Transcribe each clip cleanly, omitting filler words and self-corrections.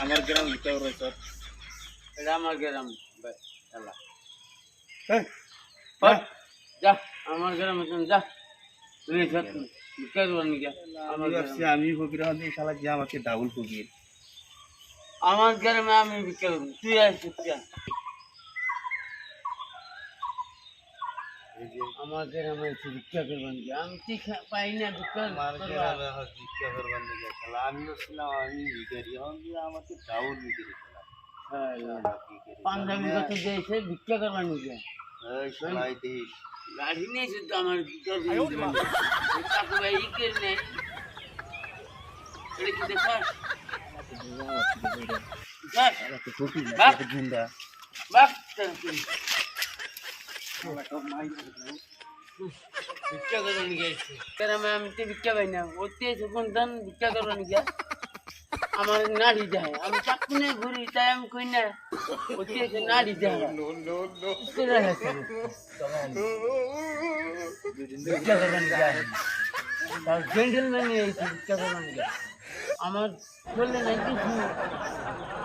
আমার গ্রাম ভিতরে রয়েছে এটা আমার গ্রাম যা আমার গ্রামে যা তুমি ভিক্ষা করবার নিকে আমি ফকির শালা যে আমাকে ডাবল ফকির আমার গ্রামে আমি ভিক্ষা করবো তুই আসছিস আমার গ্রামে এসে ভিক্ষা করবার নিকে আমি ঠিক পাই না ভিক্ষা ভিক্ষা করবার নিকে শালা আমিও ছিলাম আমি ভিখারি আমাকে ডাবল ভিখারি পাঞ্জাবি কত দিয়েছে ভিক্ষা করবার নিকে গাড়ি নেই শুধু আমার কাকু ভাই ই করে নেই এটা কি দেখাস ভিক্ষা করবার নিকে এসছে আমি তো ভিক্ষা পাই না ওতে যখন দান ভিক্ষা করবার নিকে আমার নাড়ি দেয় আমি চাকু নিয়ে ঘুরি তাই আমি কই না ওতে এসে নাড়ি দেয় ভিক্ষা করবার নিকে জেন্টেলম্যান এসে ভিক্ষা করবার নিকে আমার বললে নাই কিছু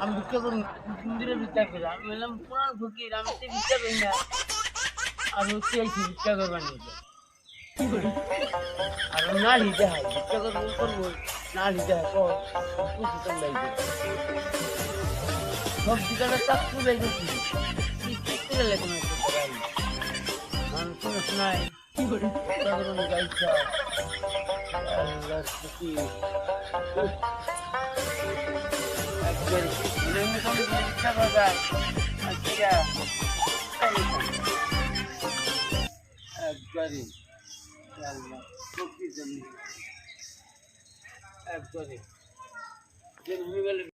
আমি ভিক্ষা করি মন্দিরে ভিক্ষা করি আমি বললাম পুরান ফকির আমি তো ভিক্ষা করি না আর হচ্ছে আইছি ভিক্ষা করবার নিকে আর নাড়ি দেয় ভিক্ষা করবো করবো নাড়ি দেয় সব দিকে চাকু লেগেছি মানুষ নাই গাইছা একবারে